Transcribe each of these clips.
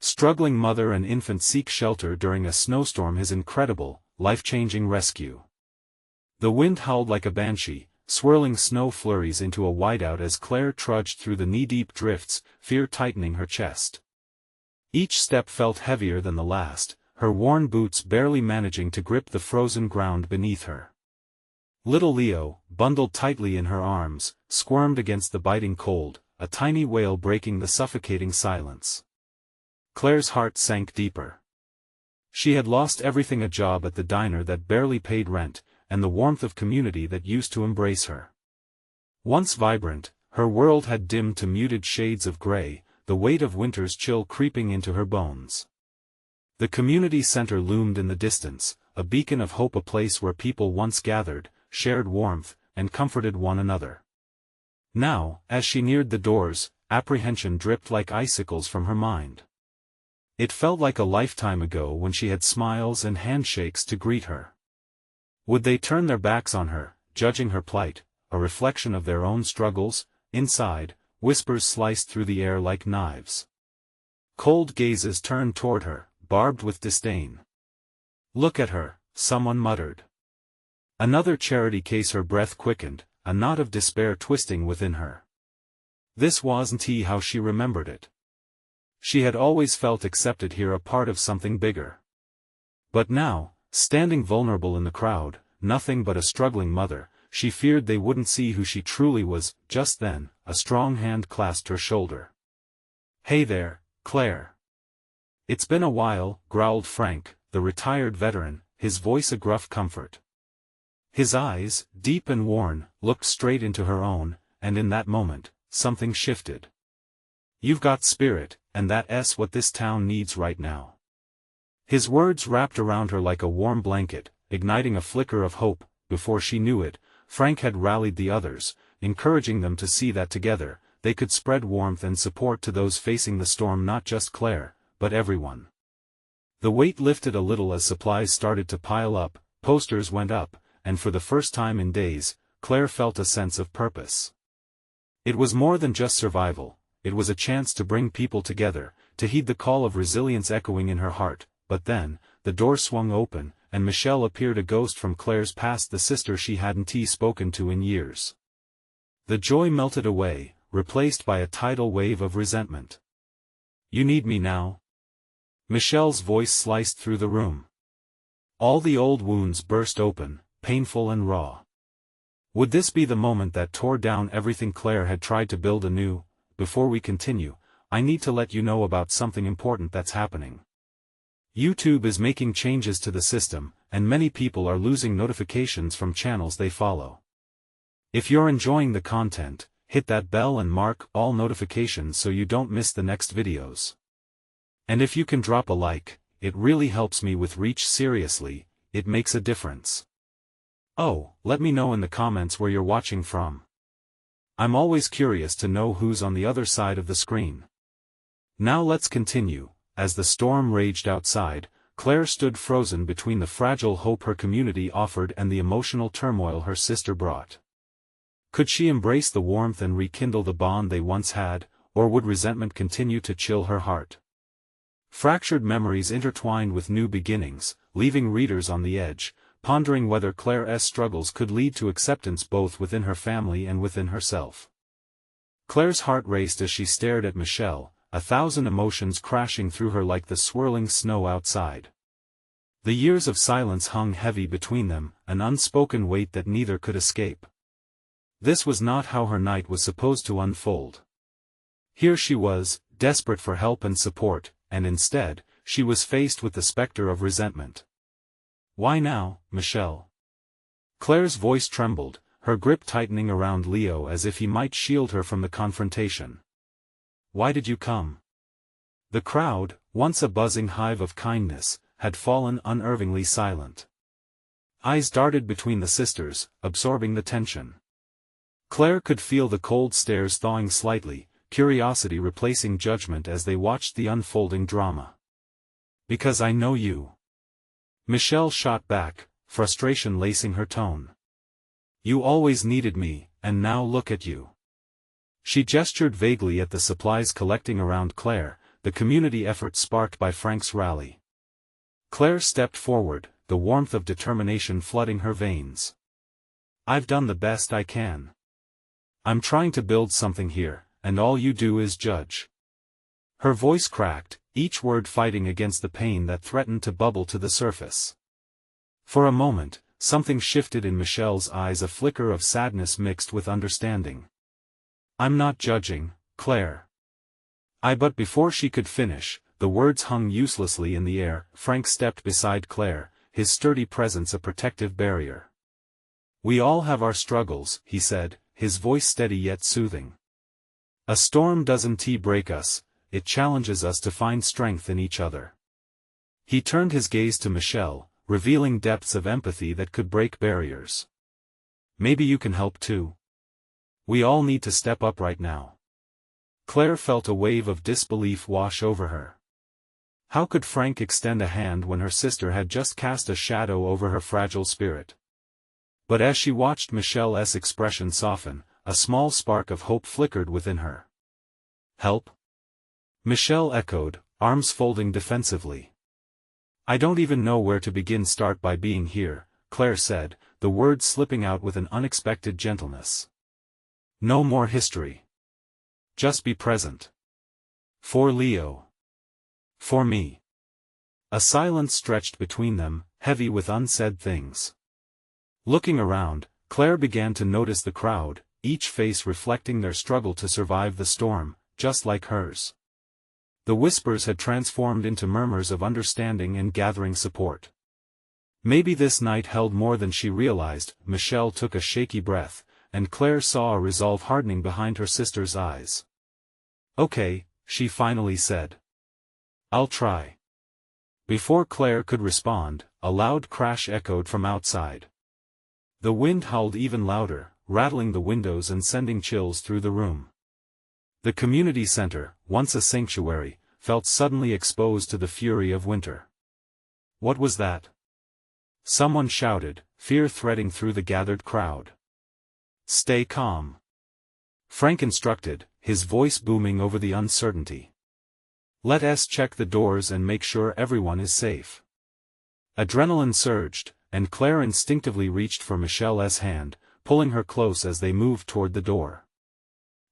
Struggling mother and infant seek shelter during a snowstorm. His incredible, life-changing rescue. The wind howled like a banshee, swirling snow flurries into a whiteout as Claire trudged through the knee-deep drifts, fear tightening her chest. Each step felt heavier than the last, her worn boots barely managing to grip the frozen ground beneath her. Little Leo, bundled tightly in her arms, squirmed against the biting cold, a tiny wail breaking the suffocating silence. Claire's heart sank deeper. She had lost everything: a job at the diner that barely paid rent, and the warmth of community that used to embrace her. Once vibrant, her world had dimmed to muted shades of gray, the weight of winter's chill creeping into her bones. The community center loomed in the distance, a beacon of hope, a place where people once gathered, shared warmth, and comforted one another. Now, as she neared the doors, apprehension dripped like icicles from her mind. It felt like a lifetime ago when she had smiles and handshakes to greet her. Would they turn their backs on her, judging her plight, a reflection of their own struggles? Inside, whispers sliced through the air like knives. Cold gazes turned toward her, barbed with disdain. "Look at her," someone muttered. Another charity case. Her breath quickened, a knot of despair twisting within her. This wasn't how she remembered it. She had always felt accepted here, a part of something bigger. But now, standing vulnerable in the crowd, nothing but a struggling mother, she feared they wouldn't see who she truly was. Just then, a strong hand clasped her shoulder. "Hey there, Claire." "It's been a while," growled Frank, the retired veteran, his voice a gruff comfort. His eyes, deep and worn, looked straight into her own, and in that moment, something shifted. "You've got spirit, and that's what this town needs right now." His words wrapped around her like a warm blanket, igniting a flicker of hope. Before she knew it, Frank had rallied the others, encouraging them to see that together, they could spread warmth and support to those facing the storm. Not just Claire, but everyone. The weight lifted a little as supplies started to pile up, posters went up, and for the first time in days, Claire felt a sense of purpose. It was more than just survival, it was a chance to bring people together, to heed the call of resilience echoing in her heart. But then, the door swung open, and Michelle appeared, a ghost from Claire's past, the sister she hadn't spoken to in years. The joy melted away, replaced by a tidal wave of resentment. "You need me now?" Michelle's voice sliced through the room. All the old wounds burst open, painful and raw. Would this be the moment that tore down everything Claire had tried to build anew? "Before we continue, I need to let you know about something important that's happening. YouTube is making changes to the system, and many people are losing notifications from channels they follow. If you're enjoying the content, hit that bell and mark all notifications so you don't miss the next videos. And if you can drop a like, it really helps me with reach. Seriously, it makes a difference. Oh, let me know in the comments where you're watching from. I'm always curious to know who's on the other side of the screen." Now let's continue. As the storm raged outside, Claire stood frozen between the fragile hope her community offered and the emotional turmoil her sister brought. Could she embrace the warmth and rekindle the bond they once had, or would resentment continue to chill her heart? Fractured memories intertwined with new beginnings, leaving readers on the edge, pondering whether Claire's struggles could lead to acceptance both within her family and within herself. Claire's heart raced as she stared at Michelle, 1,000 emotions crashing through her like the swirling snow outside. The years of silence hung heavy between them, an unspoken weight that neither could escape. This was not how her night was supposed to unfold. Here she was, desperate for help and support, and instead, she was faced with the specter of resentment. "Why now, Michelle?" Claire's voice trembled, her grip tightening around Leo as if he might shield her from the confrontation. "Why did you come?" The crowd, once a buzzing hive of kindness, had fallen unervingly silent. Eyes darted between the sisters, absorbing the tension. Claire could feel the cold stares thawing slightly, curiosity replacing judgment as they watched the unfolding drama. "Because I know you." Michelle shot back, frustration lacing her tone. "You always needed me, and now look at you." She gestured vaguely at the supplies collecting around Claire, the community effort sparked by Frank's rally. Claire stepped forward, the warmth of determination flooding her veins. "I've done the best I can. I'm trying to build something here, and all you do is judge." Her voice cracked, each word fighting against the pain that threatened to bubble to the surface. For a moment, something shifted in Michelle's eyes, a flicker of sadness mixed with understanding. "I'm not judging, Claire. But before she could finish, the words hung uselessly in the air. Frank stepped beside Claire, his sturdy presence a protective barrier. "We all have our struggles," he said, his voice steady yet soothing. "A storm doesn't break us, it challenges us to find strength in each other." He turned his gaze to Michelle, revealing depths of empathy that could break barriers. "Maybe you can help too. We all need to step up right now." Claire felt a wave of disbelief wash over her. How could Frank extend a hand when her sister had just cast a shadow over her fragile spirit? But as she watched Michelle's expression soften, a small spark of hope flickered within her. "Help?" Michelle echoed, arms folding defensively. "I don't even know where to begin. Start by being here," Claire said, the words slipping out with an unexpected gentleness. "No more history. Just be present. For Leo. For me." A silence stretched between them, heavy with unsaid things. Looking around, Claire began to notice the crowd, each face reflecting their struggle to survive the storm, just like hers. The whispers had transformed into murmurs of understanding and gathering support. Maybe this night held more than she realized. Michelle took a shaky breath, and Claire saw a resolve hardening behind her sister's eyes. "Okay," she finally said. "I'll try." Before Claire could respond, a loud crash echoed from outside. The wind howled even louder, rattling the windows and sending chills through the room. The community center, once a sanctuary, felt suddenly exposed to the fury of winter. "What was that?" Someone shouted, fear threading through the gathered crowd. "Stay calm," Frank instructed, his voice booming over the uncertainty. "Let us check the doors and make sure everyone is safe." Adrenaline surged, and Claire instinctively reached for Michelle's hand, pulling her close as they moved toward the door.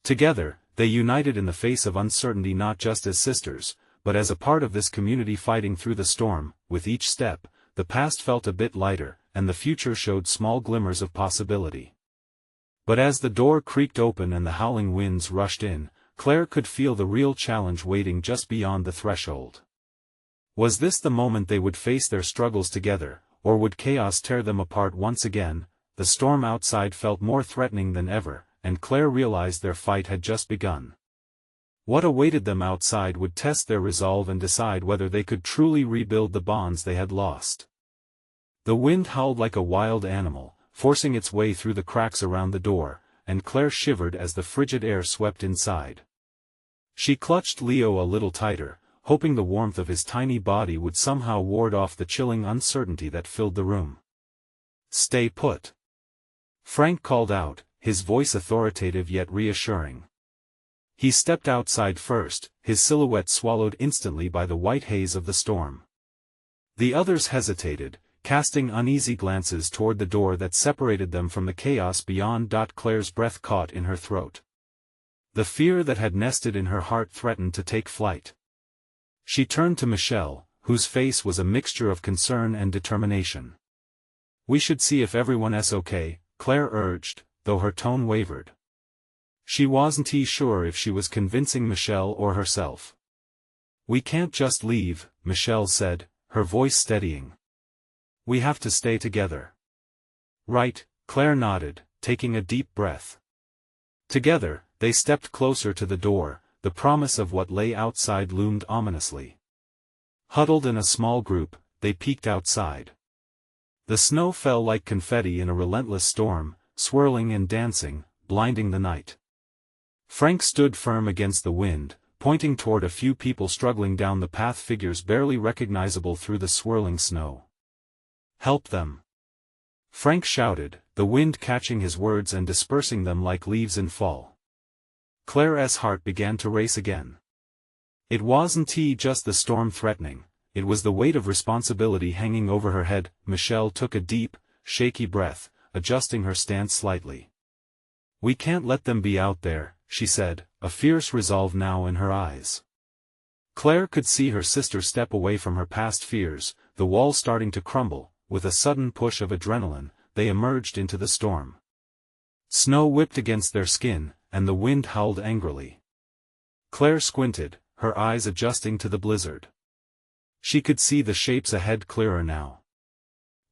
Together, they united in the face of uncertainty, not just as sisters, but as a part of this community fighting through the storm. With each step, the past felt a bit lighter, and the future showed small glimmers of possibility. But as the door creaked open and the howling winds rushed in, Claire could feel the real challenge waiting just beyond the threshold. Was this the moment they would face their struggles together, or would chaos tear them apart once again? The storm outside felt more threatening than ever, and Claire realized their fight had just begun. What awaited them outside would test their resolve and decide whether they could truly rebuild the bonds they had lost. The wind howled like a wild animal, forcing its way through the cracks around the door, and Claire shivered as the frigid air swept inside. She clutched Leo a little tighter, hoping the warmth of his tiny body would somehow ward off the chilling uncertainty that filled the room. "Stay put," Frank called out, his voice authoritative yet reassuring. He stepped outside first, his silhouette swallowed instantly by the white haze of the storm. The others hesitated, casting uneasy glances toward the door that separated them from the chaos beyond. Claire's breath caught in her throat. The fear that had nested in her heart threatened to take flight. She turned to Michelle, whose face was a mixture of concern and determination. "We should see if everyone's okay," Claire urged, though her tone wavered. She wasn't sure if she was convincing Michelle or herself. "We can't just leave," Michelle said, her voice steadying. "We have to stay together." "Right," Claire nodded, taking a deep breath. Together, they stepped closer to the door, the promise of what lay outside loomed ominously. Huddled in a small group, they peeked outside. The snow fell like confetti in a relentless storm, swirling and dancing, blinding the night. Frank stood firm against the wind, pointing toward a few people struggling down the path, figures barely recognizable through the swirling snow. "Help them!" Frank shouted, the wind catching his words and dispersing them like leaves in fall. Claire's heart began to race again. It wasn't just the storm threatening, it was the weight of responsibility hanging over her head. Michelle took a deep, shaky breath, adjusting her stance slightly. "We can't let them be out there," she said, a fierce resolve now in her eyes. Claire could see her sister step away from her past fears, the wall starting to crumble. With a sudden push of adrenaline, they emerged into the storm. Snow whipped against their skin, and the wind howled angrily. Claire squinted, her eyes adjusting to the blizzard. She could see the shapes ahead clearer now.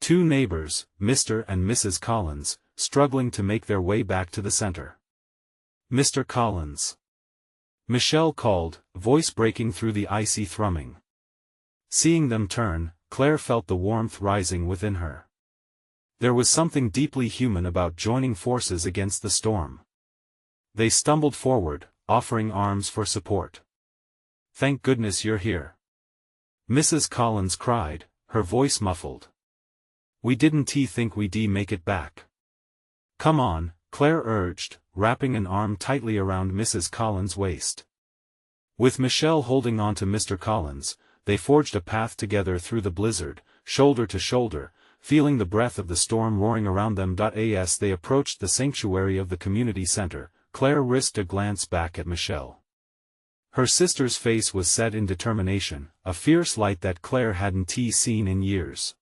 Two neighbors, Mr. and Mrs. Collins, struggling to make their way back to the center. "Mr. Collins," Michelle called, voice breaking through the icy thrumming. Seeing them turn, Claire felt the warmth rising within her. There was something deeply human about joining forces against the storm. They stumbled forward, offering arms for support. "Thank goodness you're here," Mrs. Collins cried, her voice muffled. "We didn't think we'd make it back." "Come on," Claire urged, wrapping an arm tightly around Mrs. Collins' waist. With Michelle holding on to Mr. Collins, they forged a path together through the blizzard, shoulder to shoulder, feeling the breath of the storm roaring around them. As they approached the sanctuary of the community center, Claire risked a glance back at Michelle. Her sister's face was set in determination, a fierce light that Claire hadn't seen in years.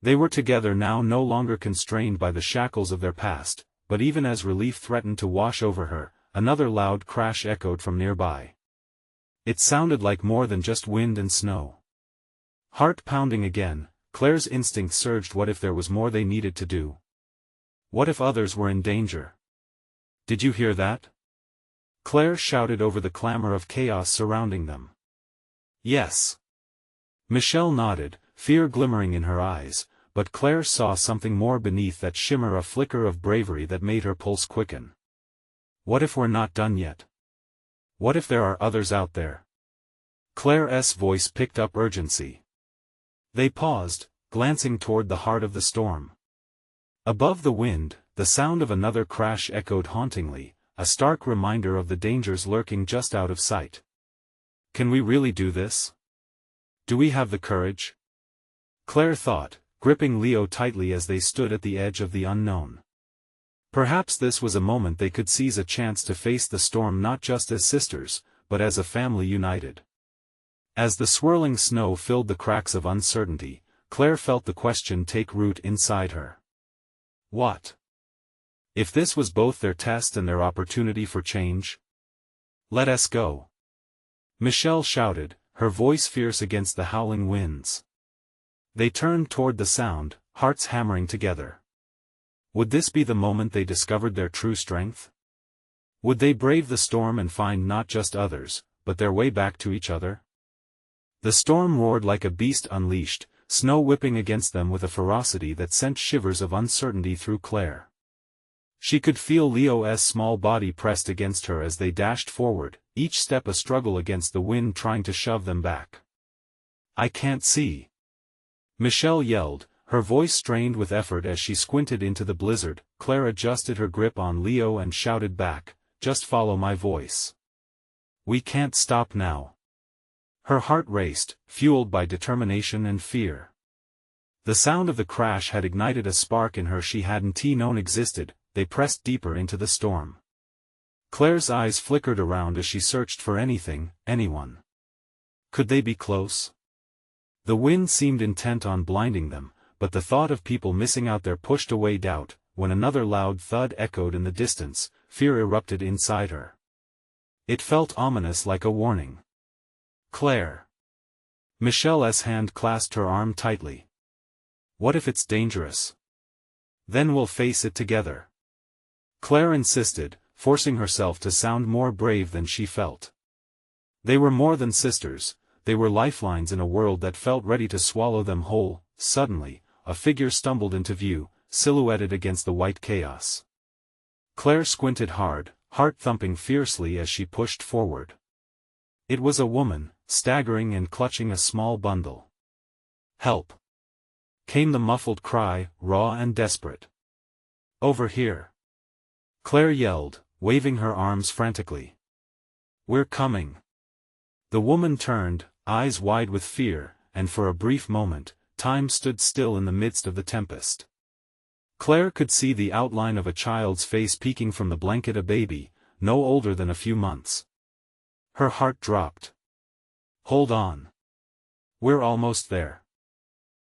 They were together now, no longer constrained by the shackles of their past, but even as relief threatened to wash over her, another loud crash echoed from nearby. It sounded like more than just wind and snow. Heart pounding again, Claire's instinct surged. What if there was more they needed to do? What if others were in danger? "Did you hear that?" Claire shouted over the clamor of chaos surrounding them. "Yes." Michelle nodded, fear glimmering in her eyes, but Claire saw something more beneath that shimmer, a flicker of bravery that made her pulse quicken. "What if we're not done yet? What if there are others out there?" Claire's voice picked up urgency. They paused, glancing toward the heart of the storm. Above the wind, the sound of another crash echoed hauntingly, a stark reminder of the dangers lurking just out of sight. "Can we really do this? Do we have the courage?" Claire thought, gripping Leo tightly as they stood at the edge of the unknown. Perhaps this was a moment they could seize, a chance to face the storm not just as sisters, but as a family united. As the swirling snow filled the cracks of uncertainty, Claire felt the question take root inside her. What if this was both their test and their opportunity for change? "Let us go," Michelle shouted, her voice fierce against the howling winds. They turned toward the sound, hearts hammering together. Would this be the moment they discovered their true strength? Would they brave the storm and find not just others, but their way back to each other? The storm roared like a beast unleashed, snow whipping against them with a ferocity that sent shivers of uncertainty through Claire. She could feel Leo's small body pressed against her as they dashed forward, each step a struggle against the wind trying to shove them back. "I can't see," Michelle yelled, her voice strained with effort as she squinted into the blizzard. Claire adjusted her grip on Leo and shouted back, "Just follow my voice. We can't stop now." Her heart raced, fueled by determination and fear. The sound of the crash had ignited a spark in her she hadn't known existed. They pressed deeper into the storm. Claire's eyes flickered around as she searched for anything, anyone. Could they be close? The wind seemed intent on blinding them, but the thought of people missing out there pushed away doubt. When another loud thud echoed in the distance, fear erupted inside her. It felt ominous, like a warning. "Claire." Michelle's hand clasped her arm tightly. "What if it's dangerous? Then we'll face it together," Claire insisted, forcing herself to sound more brave than she felt. They were more than sisters, they were lifelines in a world that felt ready to swallow them whole. Suddenly, a figure stumbled into view, silhouetted against the white chaos. Claire squinted hard, heart thumping fiercely as she pushed forward. It was a woman, staggering and clutching a small bundle. "Help!" came the muffled cry, raw and desperate. "Over here!" Claire yelled, waving her arms frantically. "We're coming!" The woman turned, eyes wide with fear, and for a brief moment, time stood still in the midst of the tempest. Claire could see the outline of a child's face peeking from the blanket, a baby, no older than a few months. Her heart dropped. "Hold on. We're almost there,"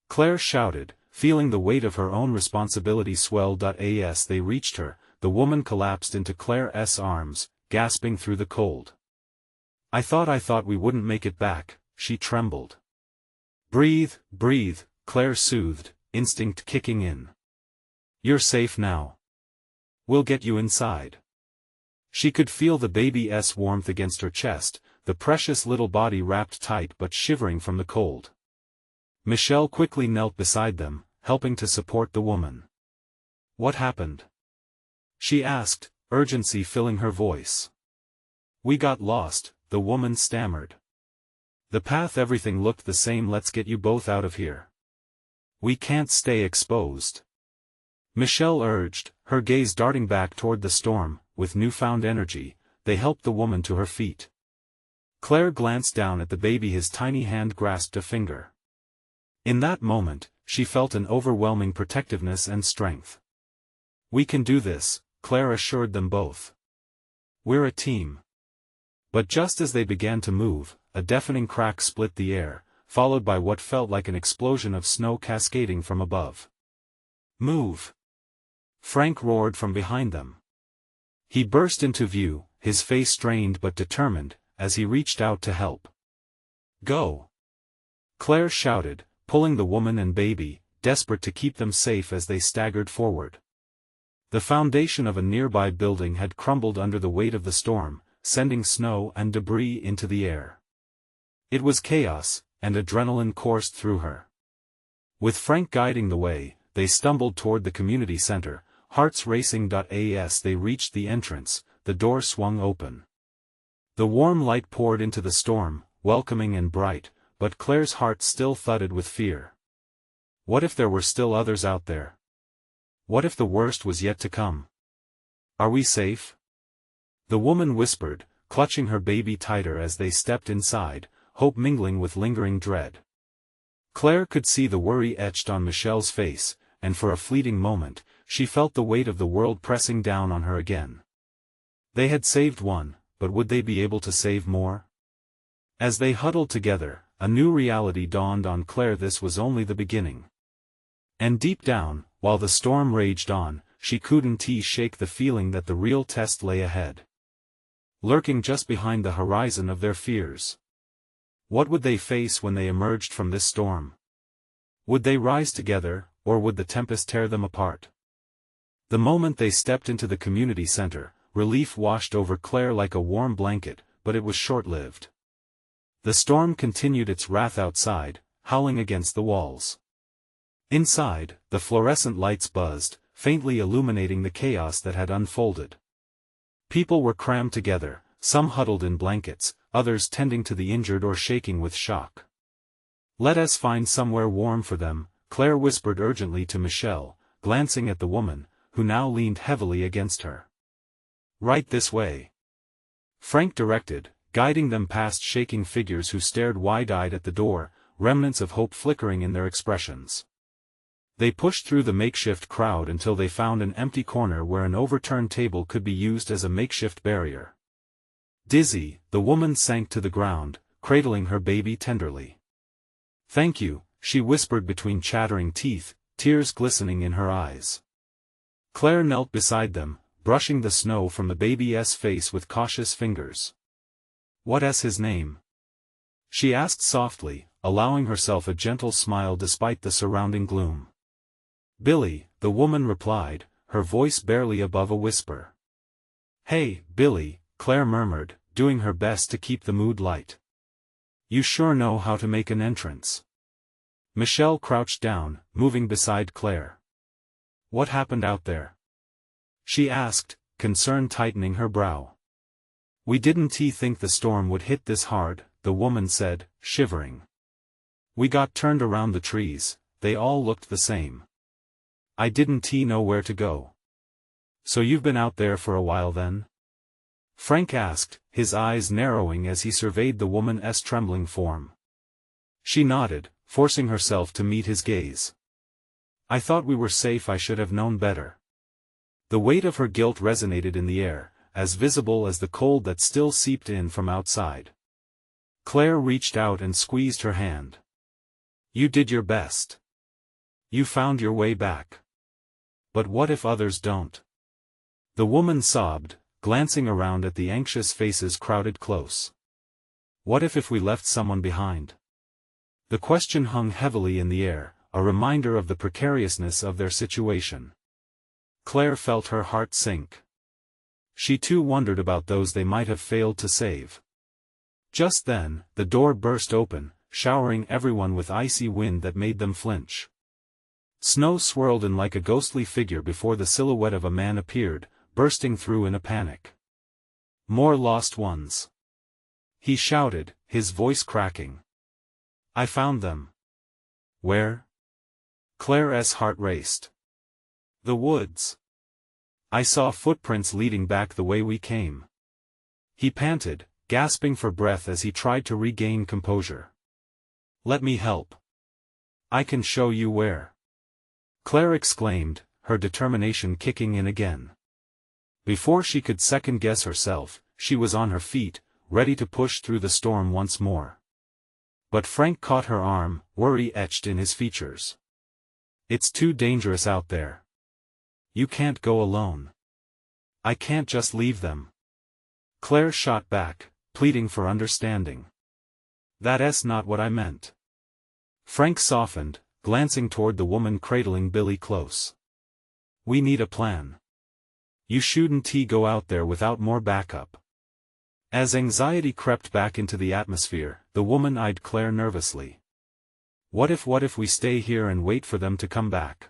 Claire shouted, feeling the weight of her own responsibility swell. As they reached her, the woman collapsed into Claire's arms, gasping through the cold. I thought we wouldn't make it back," she trembled. "Breathe, breathe," Claire soothed, instinct kicking in. "You're safe now. We'll get you inside." She could feel the baby's warmth against her chest, the precious little body wrapped tight but shivering from the cold. Michelle quickly knelt beside them, helping to support the woman. "What happened?" she asked, urgency filling her voice. "We got lost," the woman stammered. "The path, everything looked the same. Let's get you both out of here. We can't stay exposed," Michelle urged, her gaze darting back toward the storm. With newfound energy, they helped the woman to her feet. Claire glanced down at the baby, his tiny hand grasped a finger. In that moment, she felt an overwhelming protectiveness and strength. "We can do this," Claire assured them both. "We're a team." But just as they began to move, a deafening crack split the air, followed by what felt like an explosion of snow cascading from above. "Move!" Frank roared from behind them. He burst into view, his face strained but determined, as he reached out to help. "Go!" Claire shouted, pulling the woman and baby, desperate to keep them safe as they staggered forward. The foundation of a nearby building had crumbled under the weight of the storm, sending snow and debris into the air. It was chaos, and adrenaline coursed through her. With Frank guiding the way, they stumbled toward the community center, hearts racing. As they reached the entrance, the door swung open. The warm light poured into the storm, welcoming and bright, but Claire's heart still thudded with fear. What if there were still others out there? What if the worst was yet to come? "Are we safe?" the woman whispered, clutching her baby tighter as they stepped inside, hope mingling with lingering dread. Claire could see the worry etched on Michelle's face, and for a fleeting moment, she felt the weight of the world pressing down on her again. They had saved one, but would they be able to save more? As they huddled together, a new reality dawned on Claire. This was only the beginning. And deep down, while the storm raged on, she couldn't shake the feeling that the real test lay ahead. Lurking just behind the horizon of their fears. What would they face when they emerged from this storm? Would they rise together, or would the tempest tear them apart? The moment they stepped into the community center, relief washed over Claire like a warm blanket, but it was short-lived. The storm continued its wrath outside, howling against the walls. Inside, the fluorescent lights buzzed, faintly illuminating the chaos that had unfolded. People were crammed together, some huddled in blankets, others tending to the injured or shaking with shock. "Let us find somewhere warm for them," Claire whispered urgently to Michelle, glancing at the woman, who now leaned heavily against her. "Right this way," Frank directed, guiding them past shaking figures who stared wide-eyed at the door, remnants of hope flickering in their expressions. They pushed through the makeshift crowd until they found an empty corner where an overturned table could be used as a makeshift barrier. Dizzy, the woman sank to the ground, cradling her baby tenderly. "Thank you," she whispered between chattering teeth, tears glistening in her eyes. Claire knelt beside them, brushing the snow from the baby's face with cautious fingers. "What's his name?" she asked softly, allowing herself a gentle smile despite the surrounding gloom. "Billy," the woman replied, her voice barely above a whisper. "Hey, Billy," Claire murmured, doing her best to keep the mood light. "You sure know how to make an entrance." Michelle crouched down, moving beside Claire. "What happened out there?" she asked, concern tightening her brow. "We didn't think the storm would hit this hard," the woman said, shivering. "We got turned around the trees, they all looked the same. I didn't know where to go." "So you've been out there for a while then?" Frank asked, his eyes narrowing as he surveyed the woman's trembling form. She nodded, forcing herself to meet his gaze. I thought we were safe. I should have known better. The weight of her guilt resonated in the air, as visible as the cold that still seeped in from outside. Claire reached out and squeezed her hand. You did your best. You found your way back. But what if others don't? The woman sobbed, glancing around at the anxious faces crowded close. What if we left someone behind? The question hung heavily in the air, a reminder of the precariousness of their situation. Claire felt her heart sink. She too wondered about those they might have failed to save. Just then, the door burst open, showering everyone with icy wind that made them flinch. Snow swirled in like a ghostly figure before the silhouette of a man appeared, bursting through in a panic. More lost ones. He shouted, his voice cracking. I found them. Where? Claire's heart raced. The woods. I saw footprints leading back the way we came. He panted, gasping for breath as he tried to regain composure. Let me help. I can show you where. Claire exclaimed, her determination kicking in again. Before she could second-guess herself, she was on her feet, ready to push through the storm once more. But Frank caught her arm, worry etched in his features. It's too dangerous out there. You can't go alone. I can't just leave them. Claire shot back, pleading for understanding. That's not what I meant. Frank softened, glancing toward the woman cradling Billy close. We need a plan. You shouldn't go out there without more backup. As anxiety crept back into the atmosphere, the woman eyed Claire nervously. What if we stay here and wait for them to come back?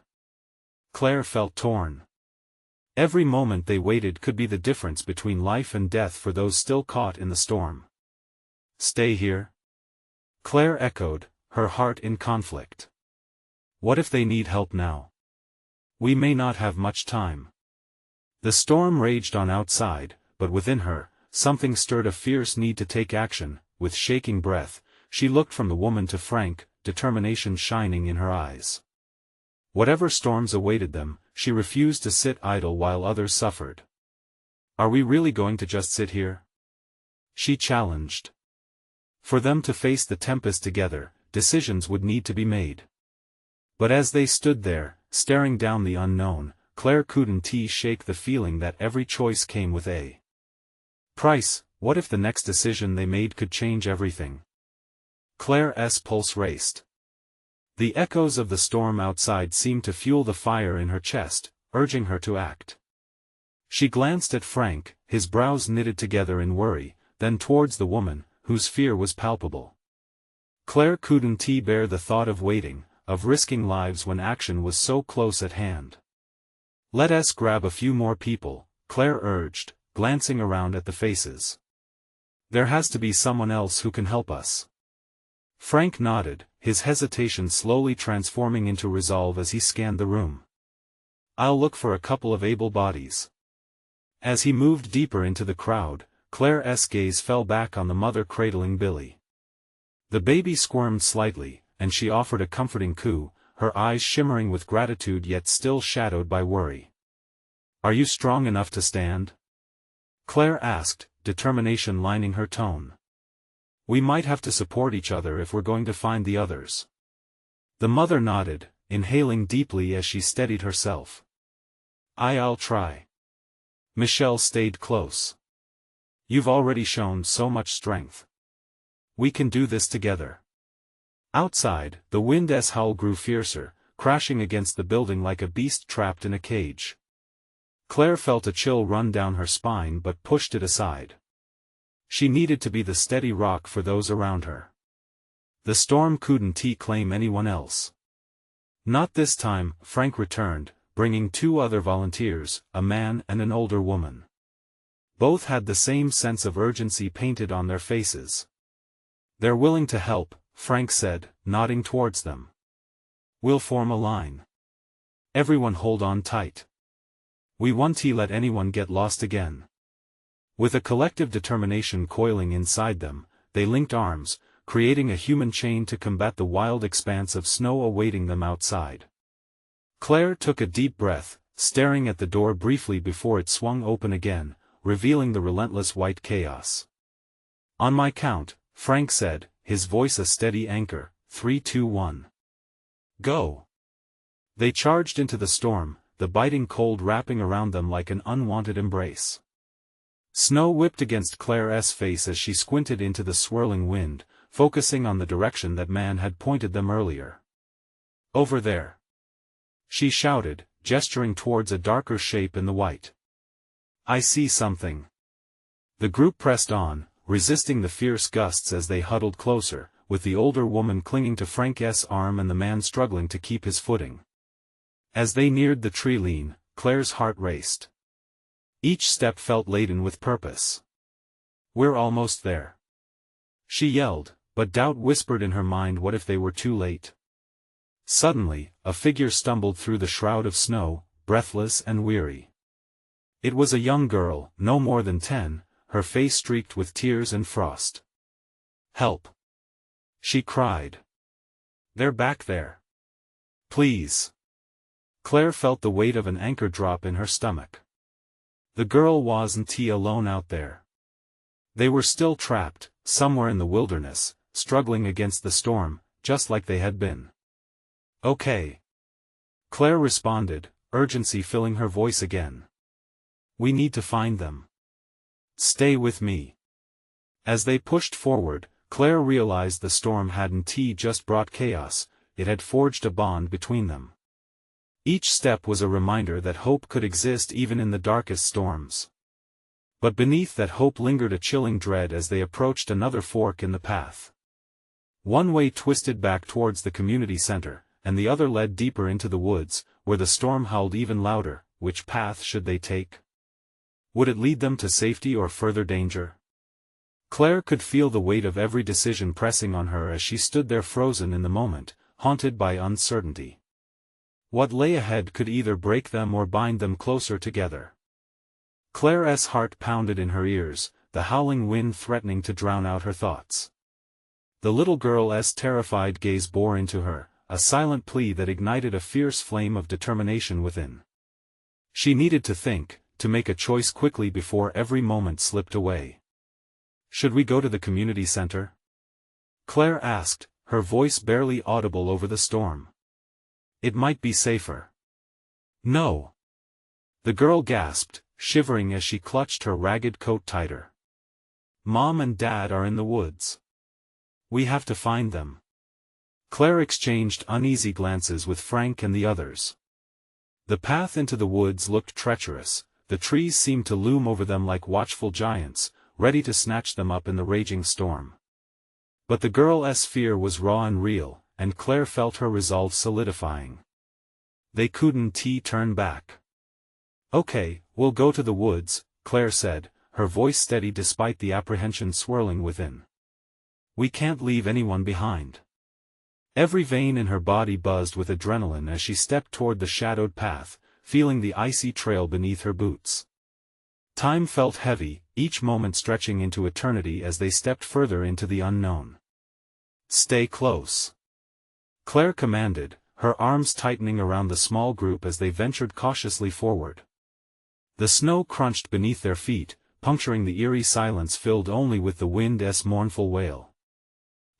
Claire felt torn. Every moment they waited could be the difference between life and death for those still caught in the storm. Stay here? Claire echoed, her heart in conflict. What if they need help now? We may not have much time. The storm raged on outside, but within her, something stirred a fierce need to take action. With shaking breath, she looked from the woman to Frank, determination shining in her eyes. Whatever storms awaited them, she refused to sit idle while others suffered. Are we really going to just sit here? She challenged. For them to face the tempest together, decisions would need to be made. But as they stood there, staring down the unknown, Claire couldn't shake the feeling that every choice came with a price. What if the next decision they made could change everything? Claire's pulse raced. The echoes of the storm outside seemed to fuel the fire in her chest, urging her to act. She glanced at Frank, his brows knitted together in worry, then towards the woman, whose fear was palpable. Claire couldn't bear the thought of waiting, of risking lives when action was so close at hand. Let us grab a few more people, Claire urged, glancing around at the faces. There has to be someone else who can help us. Frank nodded, his hesitation slowly transforming into resolve as he scanned the room. I'll look for a couple of able bodies. As he moved deeper into the crowd, Claire's gaze fell back on the mother cradling Billy. The baby squirmed slightly, and she offered a comforting coo, her eyes shimmering with gratitude yet still shadowed by worry. Are you strong enough to stand? Claire asked, determination lining her tone. We might have to support each other if we're going to find the others. The mother nodded, inhaling deeply as she steadied herself. I'll try. Michelle stayed close. You've already shown so much strength. We can do this together. Outside, the wind's howl grew fiercer, crashing against the building like a beast trapped in a cage. Claire felt a chill run down her spine but pushed it aside. She needed to be the steady rock for those around her. The storm couldn't claim anyone else. Not this time, Frank returned, bringing two other volunteers, a man and an older woman. Both had the same sense of urgency painted on their faces. They're willing to help, Frank said, nodding towards them. We'll form a line. Everyone hold on tight. We won't let anyone get lost again. With a collective determination coiling inside them, they linked arms, creating a human chain to combat the wild expanse of snow awaiting them outside. Claire took a deep breath, staring at the door briefly before it swung open again, revealing the relentless white chaos. "On my count," Frank said, his voice a steady anchor. 3, 2, 1. Go! They charged into the storm, the biting cold wrapping around them like an unwanted embrace. Snow whipped against Claire's face as she squinted into the swirling wind, focusing on the direction that man had pointed them earlier. "Over there!" she shouted, gesturing towards a darker shape in the white. "I see something." The group pressed on, resisting the fierce gusts as they huddled closer, with the older woman clinging to Frank's arm and the man struggling to keep his footing. As they neared the tree line, Claire's heart raced. Each step felt laden with purpose. "We're almost there," she yelled, but doubt whispered in her mind, what if they were too late? Suddenly, a figure stumbled through the shroud of snow, breathless and weary. It was a young girl, no more than 10, her face streaked with tears and frost. "Help!" she cried. "They're back there. Please." Claire felt the weight of an anchor drop in her stomach. The girl wasn't alone out there. They were still trapped, somewhere in the wilderness, struggling against the storm, just like they had been. "Okay," Claire responded, urgency filling her voice again. "We need to find them. Stay with me." As they pushed forward, Claire realized the storm hadn't just brought chaos, it had forged a bond between them. Each step was a reminder that hope could exist even in the darkest storms. But beneath that hope lingered a chilling dread as they approached another fork in the path. One way twisted back towards the community center, and the other led deeper into the woods, where the storm howled even louder. Which path should they take? Would it lead them to safety or further danger? Claire could feel the weight of every decision pressing on her as she stood there frozen in the moment, haunted by uncertainty. What lay ahead could either break them or bind them closer together. Claire's heart pounded in her ears, the howling wind threatening to drown out her thoughts. The little girl's terrified gaze bore into her, a silent plea that ignited a fierce flame of determination within. She needed to think, to make a choice quickly before every moment slipped away. "Should we go to the community center?" Claire asked, her voice barely audible over the storm. "It might be safer." "No." The girl gasped, shivering as she clutched her ragged coat tighter. "Mom and Dad are in the woods. We have to find them." Claire exchanged uneasy glances with Frank and the others. The path into the woods looked treacherous, the trees seemed to loom over them like watchful giants, ready to snatch them up in the raging storm. But the girl's fear was raw and real, and Claire felt her resolve solidifying. They couldn't turn back. "Okay, we'll go to the woods," Claire said, her voice steady despite the apprehension swirling within. "We can't leave anyone behind." Every vein in her body buzzed with adrenaline as she stepped toward the shadowed path, feeling the icy trail beneath her boots. Time felt heavy, each moment stretching into eternity as they stepped further into the unknown. "Stay close," Claire commanded, her arms tightening around the small group as they ventured cautiously forward. The snow crunched beneath their feet, puncturing the eerie silence filled only with the wind's mournful wail.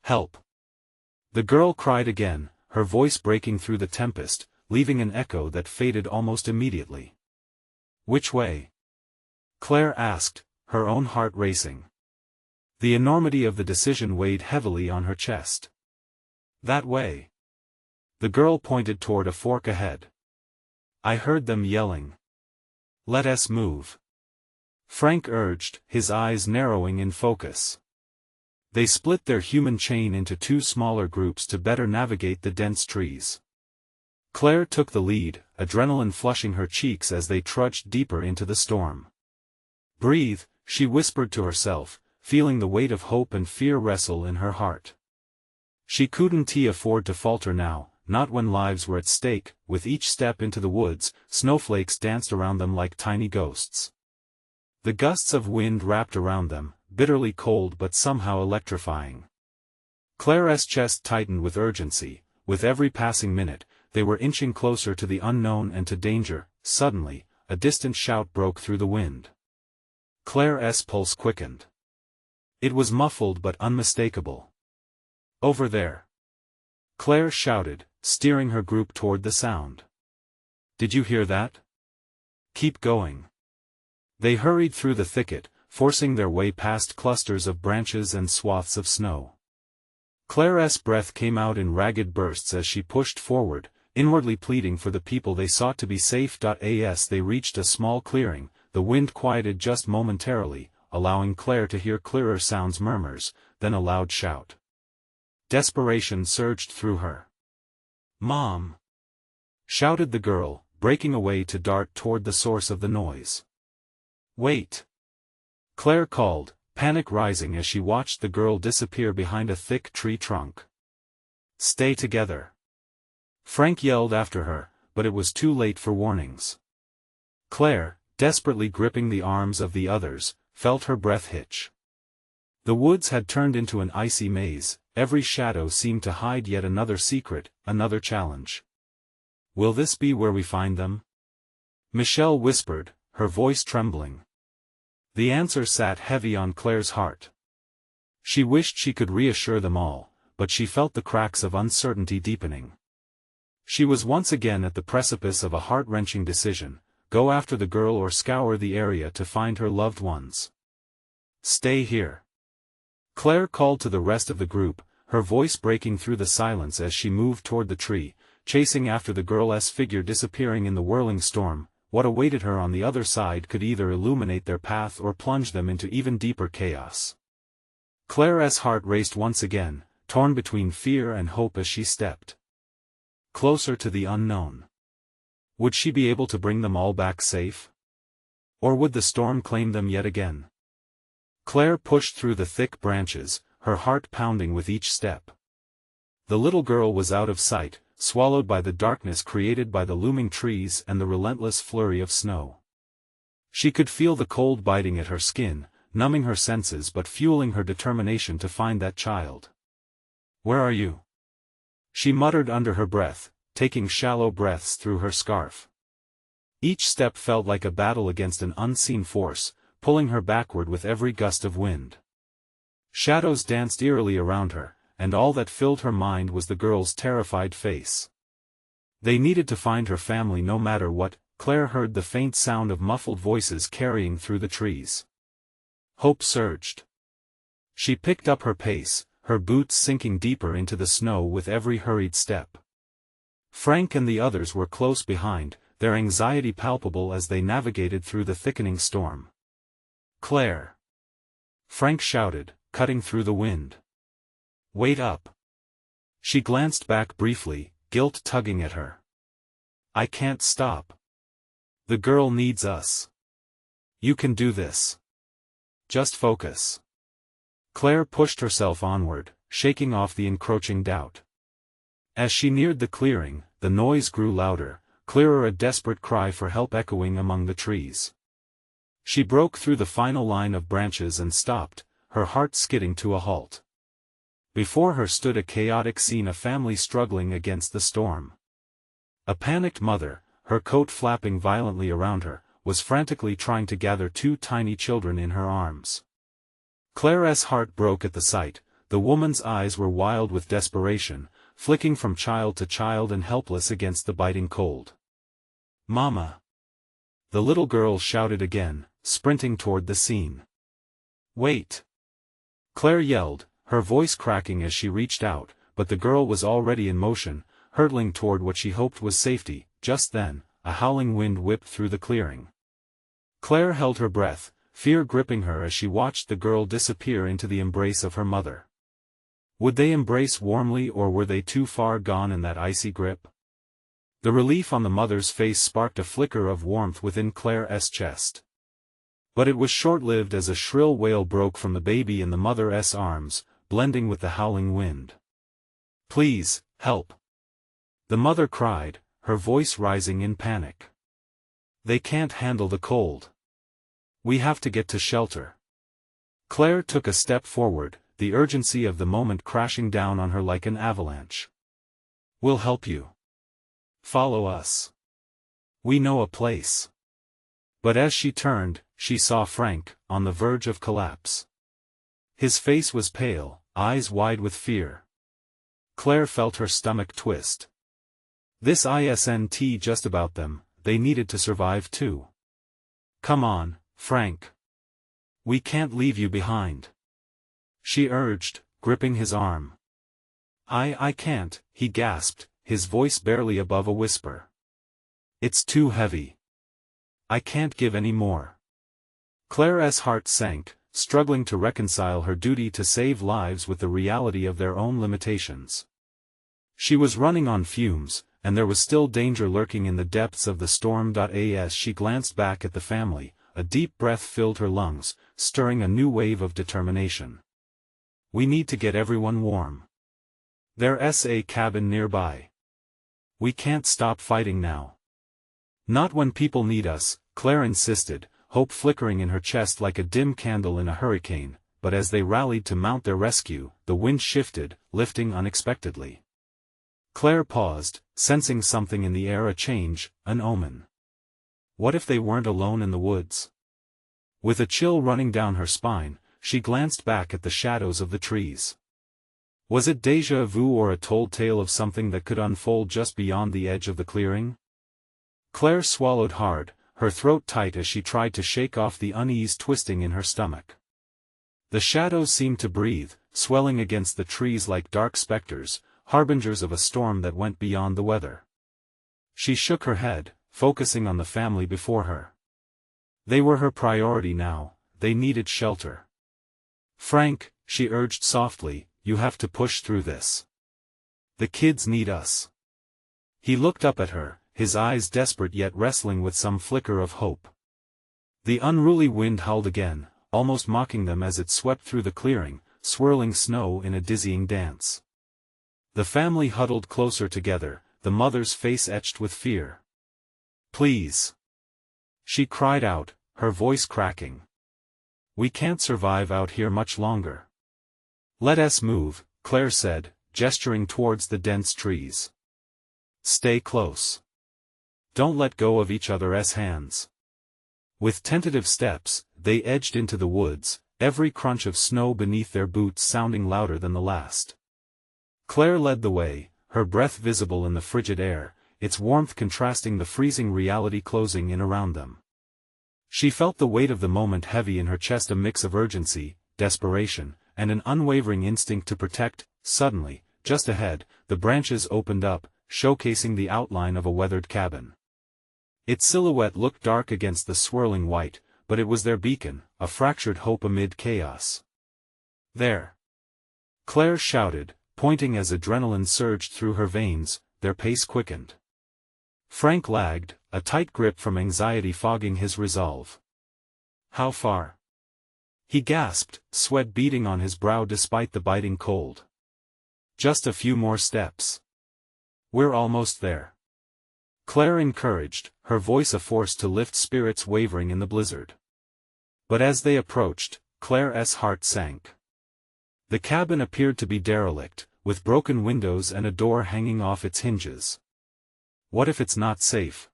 "Help!" the girl cried again, her voice breaking through the tempest, leaving an echo that faded almost immediately. "Which way?" Claire asked, her own heart racing. The enormity of the decision weighed heavily on her chest. "That way." The girl pointed toward a fork ahead. "I heard them yelling. Let us move," Frank urged, his eyes narrowing in focus. They split their human chain into two smaller groups to better navigate the dense trees. Claire took the lead, adrenaline flushing her cheeks as they trudged deeper into the storm. "Breathe," she whispered to herself, feeling the weight of hope and fear wrestle in her heart. She couldn't afford to falter now, not when lives were at stake. With each step into the woods, snowflakes danced around them like tiny ghosts. The gusts of wind wrapped around them, bitterly cold but somehow electrifying. Claire's chest tightened with urgency. With every passing minute, they were inching closer to the unknown and to danger. Suddenly, a distant shout broke through the wind. Claire's pulse quickened. It was muffled but unmistakable. "Over there!" Claire shouted, steering her group toward the sound. "Did you hear that? Keep going." They hurried through the thicket, forcing their way past clusters of branches and swaths of snow. Claire's breath came out in ragged bursts as she pushed forward, inwardly pleading for the people they sought to be safe. As they reached a small clearing, the wind quieted just momentarily, allowing Claire to hear clearer sounds: murmurs, then a loud shout. Desperation surged through her. "Mom!" shouted the girl, breaking away to dart toward the source of the noise. "Wait!" Claire called, panic rising as she watched the girl disappear behind a thick tree trunk. "Stay together!" Frank yelled after her, but it was too late for warnings. Claire, desperately gripping the arms of the others, felt her breath hitch. The woods had turned into an icy maze. Every shadow seemed to hide yet another secret, another challenge. "Will this be where we find them?" Michelle whispered, her voice trembling. The answer sat heavy on Claire's heart. She wished she could reassure them all, but she felt the cracks of uncertainty deepening. She was once again at the precipice of a heart-wrenching decision: go after the girl or scour the area to find her loved ones. "Stay here!" Claire called to the rest of the group, her voice breaking through the silence as she moved toward the tree, chasing after the girl's figure disappearing in the whirling storm. What awaited her on the other side could either illuminate their path or plunge them into even deeper chaos. Claire's heart raced once again, torn between fear and hope as she stepped closer to the unknown. Would she be able to bring them all back safe? Or would the storm claim them yet again? Claire pushed through the thick branches, her heart pounding with each step. The little girl was out of sight, swallowed by the darkness created by the looming trees and the relentless flurry of snow. She could feel the cold biting at her skin, numbing her senses but fueling her determination to find that child. "Where are you?" she muttered under her breath, taking shallow breaths through her scarf. Each step felt like a battle against an unseen force, pulling her backward with every gust of wind. Shadows danced eerily around her, and all that filled her mind was the girl's terrified face. They needed to find her family no matter what. Claire heard the faint sound of muffled voices carrying through the trees. Hope surged. She picked up her pace, her boots sinking deeper into the snow with every hurried step. Frank and the others were close behind, their anxiety palpable as they navigated through the thickening storm. "Claire!" Frank shouted, cutting through the wind. "Wait up!" She glanced back briefly, guilt tugging at her. "I can't stop. The girl needs us. You can do this. Just focus." Claire pushed herself onward, shaking off the encroaching doubt. As she neared the clearing, the noise grew louder, clearer, a desperate cry for help echoing among the trees. She broke through the final line of branches and stopped, her heart skidding to a halt. Before her stood a chaotic scene: a family struggling against the storm. A panicked mother, her coat flapping violently around her, was frantically trying to gather two tiny children in her arms. Claire's heart broke at the sight. The woman's eyes were wild with desperation, flicking from child to child and helpless against the biting cold. "Mama!" The little girl shouted again, sprinting toward the scene. "Wait!" Claire yelled, her voice cracking as she reached out, but the girl was already in motion, hurtling toward what she hoped was safety. Just then, a howling wind whipped through the clearing. Claire held her breath, fear gripping her as she watched the girl disappear into the embrace of her mother. Would they embrace warmly, or were they too far gone in that icy grip? The relief on the mother's face sparked a flicker of warmth within Claire's chest. But it was short-lived as a shrill wail broke from the baby in the mother's arms, blending with the howling wind. "Please, help!" the mother cried, her voice rising in panic. "They can't handle the cold. We have to get to shelter. Claire took a step forward, the urgency of the moment crashing down on her like an avalanche. We'll help you. Follow us. We know a place. But as she turned, she saw Frank, on the verge of collapse. His face was pale, eyes wide with fear. Claire felt her stomach twist. This isn't just about them, they needed to survive too. Come on, Frank. We can't leave you behind. She urged, gripping his arm. I can't, he gasped, his voice barely above a whisper. It's too heavy. I can't give any more. Claire's heart sank, struggling to reconcile her duty to save lives with the reality of their own limitations. She was running on fumes, and there was still danger lurking in the depths of the storm. As she glanced back at the family, a deep breath filled her lungs, stirring a new wave of determination. We need to get everyone warm. There's a cabin nearby. We can't stop fighting now. Not when people need us, Claire insisted, hope flickering in her chest like a dim candle in a hurricane, but as they rallied to mount their rescue, the wind shifted, lifting unexpectedly. Claire paused, sensing something in the air, a change, an omen. What if they weren't alone in the woods? With a chill running down her spine, she glanced back at the shadows of the trees. Was it déjà vu or a told tale of something that could unfold just beyond the edge of the clearing? Claire swallowed hard, her throat tight as she tried to shake off the unease twisting in her stomach. The shadows seemed to breathe, swelling against the trees like dark specters, harbingers of a storm that went beyond the weather. She shook her head, focusing on the family before her. They were her priority now, they needed shelter. Frank, she urged softly, you have to push through this. The kids need us. He looked up at her, his eyes desperate yet wrestling with some flicker of hope. The unruly wind howled again, almost mocking them as it swept through the clearing, swirling snow in a dizzying dance. The family huddled closer together, the mother's face etched with fear. Please. She cried out, her voice cracking. We can't survive out here much longer. Let us move, Claire said, gesturing towards the dense trees. Stay close. Don't let go of each other's hands. With tentative steps, they edged into the woods, every crunch of snow beneath their boots sounding louder than the last. Claire led the way, her breath visible in the frigid air, its warmth contrasting the freezing reality closing in around them. She felt the weight of the moment heavy in her chest, a mix of urgency, desperation, and an unwavering instinct to protect. Suddenly, just ahead, the branches opened up, showcasing the outline of a weathered cabin. Its silhouette looked dark against the swirling white, but it was their beacon, a fractured hope amid chaos. There! Claire shouted, pointing as adrenaline surged through her veins, their pace quickened. Frank lagged, a tight grip from anxiety fogging his resolve. How far? He gasped, sweat beading on his brow despite the biting cold. Just a few more steps. We're almost there. Claire encouraged, her voice a force to lift spirits wavering in the blizzard. But as they approached, Claire's heart sank. The cabin appeared to be derelict, with broken windows and a door hanging off its hinges. What if it's not safe?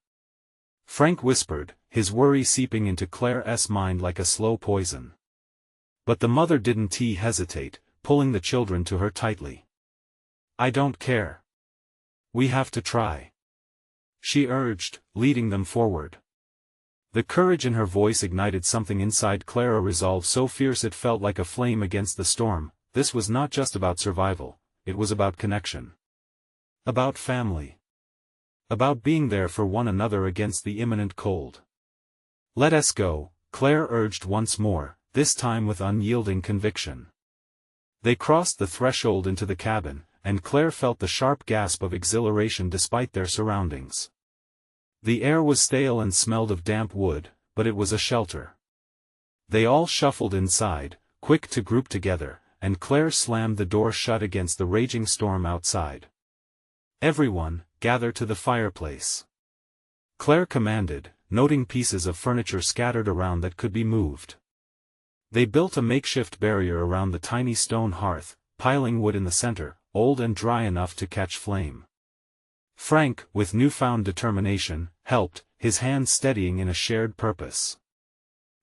Frank whispered, his worry seeping into Claire's mind like a slow poison. But the mother didn't hesitate, pulling the children to her tightly. I don't care. We have to try. She urged, leading them forward. The courage in her voice ignited something inside Claire, a resolve so fierce it felt like a flame against the storm. This was not just about survival, it was about connection. About family. About being there for one another against the imminent cold. Let us go, Claire urged once more, this time with unyielding conviction. They crossed the threshold into the cabin, and Claire felt the sharp gasp of exhilaration despite their surroundings. The air was stale and smelled of damp wood, but it was a shelter. They all shuffled inside, quick to group together, and Claire slammed the door shut against the raging storm outside. Everyone, gather to the fireplace. Claire commanded, noting pieces of furniture scattered around that could be moved. They built a makeshift barrier around the tiny stone hearth, piling wood in the center, old and dry enough to catch flame. Frank, with newfound determination, helped, his hands steadying in a shared purpose.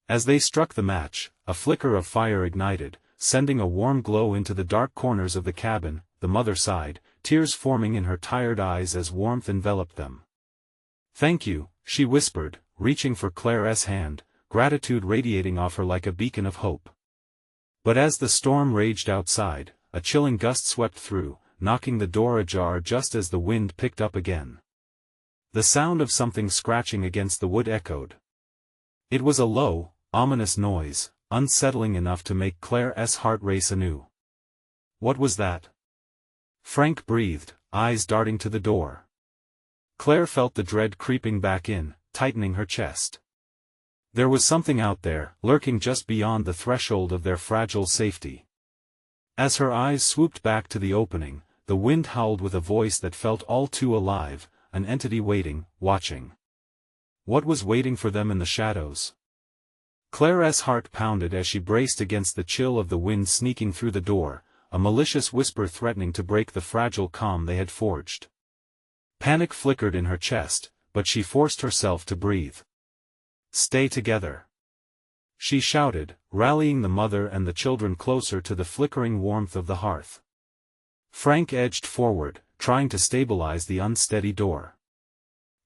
As they struck the match, a flicker of fire ignited, sending a warm glow into the dark corners of the cabin. The mother sighed, tears forming in her tired eyes as warmth enveloped them. "Thank you," she whispered, reaching for Claire's hand, gratitude radiating off her like a beacon of hope. But as the storm raged outside, a chilling gust swept through, knocking the door ajar just as the wind picked up again. The sound of something scratching against the wood echoed. It was a low, ominous noise, unsettling enough to make Claire's heart race anew. What was that? Frank breathed, eyes darting to the door. Claire felt the dread creeping back in, tightening her chest. There was something out there, lurking just beyond the threshold of their fragile safety. As her eyes swooped back to the opening, the wind howled with a voice that felt all too alive, an entity waiting, watching. What was waiting for them in the shadows? Claire's heart pounded as she braced against the chill of the wind sneaking through the door, a malicious whisper threatening to break the fragile calm they had forged. Panic flickered in her chest, but she forced herself to breathe. "Stay together," she shouted, rallying the mother and the children closer to the flickering warmth of the hearth. Frank edged forward, trying to stabilize the unsteady door.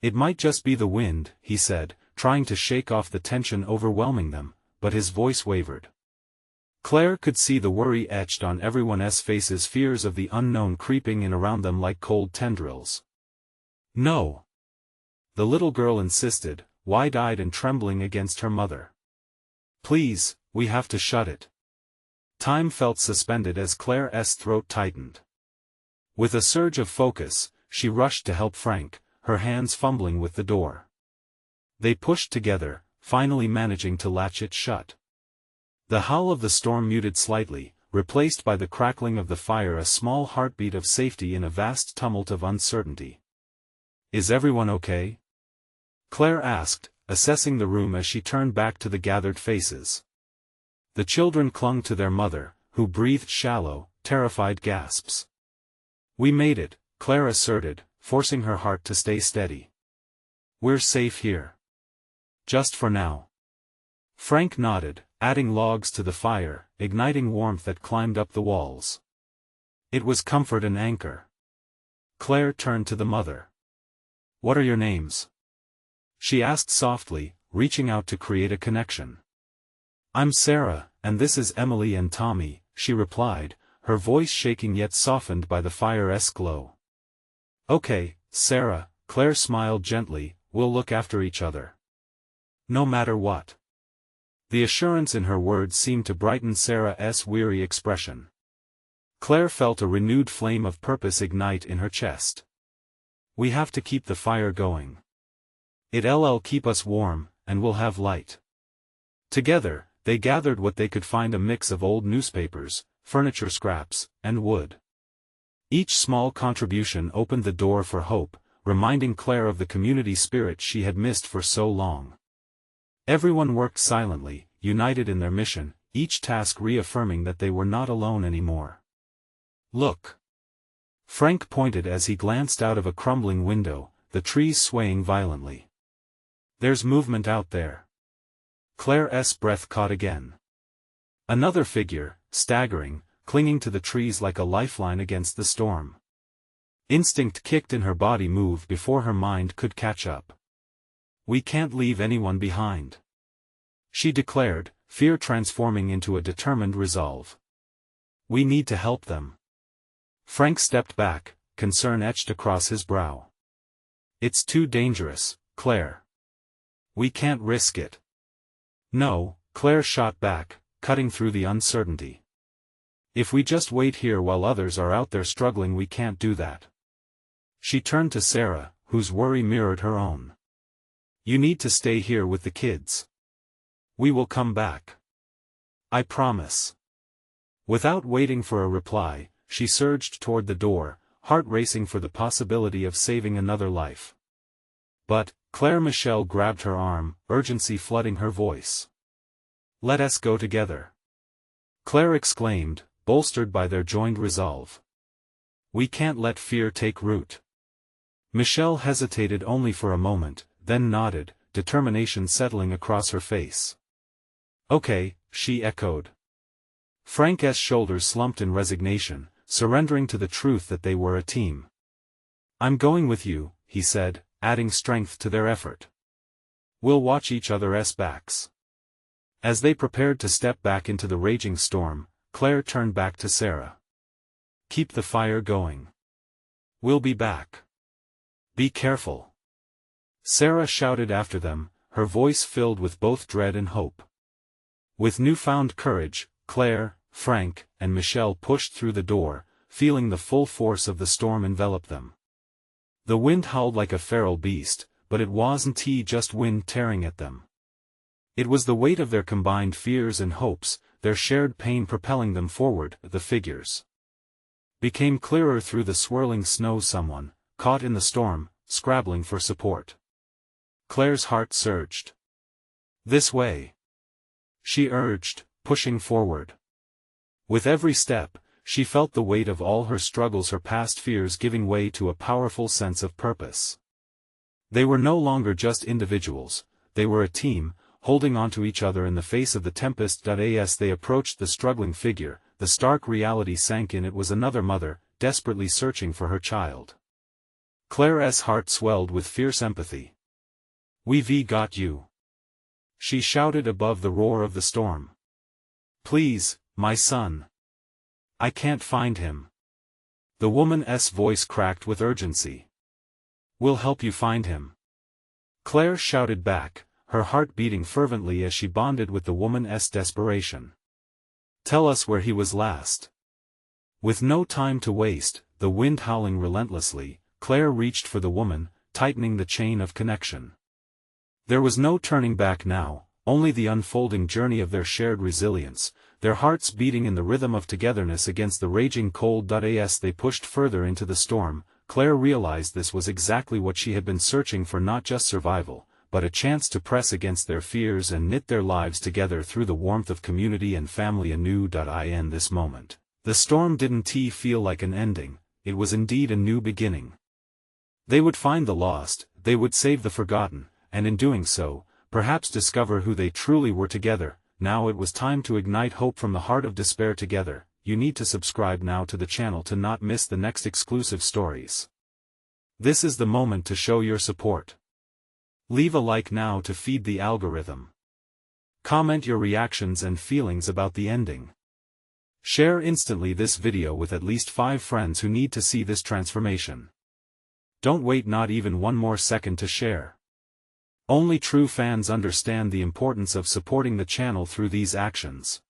"It might just be the wind," he said, trying to shake off the tension overwhelming them, but his voice wavered. Claire could see the worry etched on everyone's faces, fears of the unknown creeping in around them like cold tendrils. "No," the little girl insisted, wide-eyed and trembling against her mother. "Please, we have to shut it." Time felt suspended as Claire's throat tightened. With a surge of focus, she rushed to help Frank, her hands fumbling with the door. They pushed together, finally managing to latch it shut. The howl of the storm muted slightly, replaced by the crackling of the fire, a small heartbeat of safety in a vast tumult of uncertainty. "Is everyone okay?" Claire asked, assessing the room as she turned back to the gathered faces. The children clung to their mother, who breathed shallow, terrified gasps. "We made it," Claire asserted, forcing her heart to stay steady. "We're safe here. Just for now." Frank nodded, adding logs to the fire, igniting warmth that climbed up the walls. It was comfort and anchor. Claire turned to the mother. "What are your names?" she asked softly, reaching out to create a connection. "I'm Sarah, and this is Emily and Tommy," she replied, her voice shaking yet softened by the fire's glow. "Okay, Sarah," Claire smiled gently, "we'll look after each other. No matter what." The assurance in her words seemed to brighten Sarah's weary expression. Claire felt a renewed flame of purpose ignite in her chest. "We have to keep the fire going. It'll keep us warm, and we'll have light." Together, they gathered what they could find, a mix of old newspapers, furniture scraps, and wood. Each small contribution opened the door for hope, reminding Claire of the community spirit she had missed for so long. Everyone worked silently, united in their mission, each task reaffirming that they were not alone anymore. "Look!" Frank pointed as he glanced out of a crumbling window, the trees swaying violently. "There's movement out there." Claire's breath caught again. Another figure, staggering, clinging to the trees like a lifeline against the storm. Instinct kicked in, her body moved before her mind could catch up. "We can't leave anyone behind," she declared, fear transforming into a determined resolve. "We need to help them." Frank stepped back, concern etched across his brow. "It's too dangerous, Claire. We can't risk it." "No," Claire shot back, cutting through the uncertainty. "If we just wait here while others are out there struggling, we can't do that." She turned to Sarah, whose worry mirrored her own. "You need to stay here with the kids. We will come back. I promise." Without waiting for a reply, she surged toward the door, heart racing for the possibility of saving another life. But, Claire Michelle grabbed her arm, urgency flooding her voice. "Let us go together," Claire exclaimed, bolstered by their joined resolve. "We can't let fear take root." Michelle hesitated only for a moment, then nodded, determination settling across her face. "Okay," she echoed. Frank's shoulders slumped in resignation, surrendering to the truth that they were a team. "I'm going with you," he said, adding strength to their effort. "We'll watch each other's backs." As they prepared to step back into the raging storm, Claire turned back to Sarah. "Keep the fire going. We'll be back. Be careful." Sarah shouted after them, her voice filled with both dread and hope. With newfound courage, Claire, Frank, and Michelle pushed through the door, feeling the full force of the storm envelop them. The wind howled like a feral beast, but it wasn't just wind tearing at them. It was the weight of their combined fears and hopes, their shared pain propelling them forward. The figures became clearer through the swirling snow. Someone, caught in the storm, scrabbling for support. Claire's heart surged. "This way," she urged, pushing forward. With every step, she felt the weight of all her struggles, her past fears giving way to a powerful sense of purpose. They were no longer just individuals, they were a team, holding onto each other in the face of the tempest. As they approached the struggling figure, the stark reality sank in. It was another mother, desperately searching for her child. Claire's heart swelled with fierce empathy. "We've got you," she shouted above the roar of the storm. "Please, my son. I can't find him." The woman's voice cracked with urgency. "We'll help you find him," Claire shouted back, her heart beating fervently as she bonded with the woman's desperation. "Tell us where he was last." With no time to waste, the wind howling relentlessly, Claire reached for the woman, tightening the chain of connection. There was no turning back now, only the unfolding journey of their shared resilience, their hearts beating in the rhythm of togetherness against the raging cold. As they pushed further into the storm, Claire realized this was exactly what she had been searching for, not just survival, but a chance to press against their fears and knit their lives together through the warmth of community and family anew. In this moment, the storm didn't feel like an ending, it was indeed a new beginning. They would find the lost, they would save the forgotten, and in doing so, perhaps discover who they truly were together. Now it was time to ignite hope from the heart of despair together. You need to subscribe now to the channel to not miss the next exclusive stories. This is the moment to show your support. Leave a like now to feed the algorithm. Comment your reactions and feelings about the ending. Share instantly this video with at least 5 friends who need to see this transformation. Don't wait not even one more second to share. Only true fans understand the importance of supporting the channel through these actions.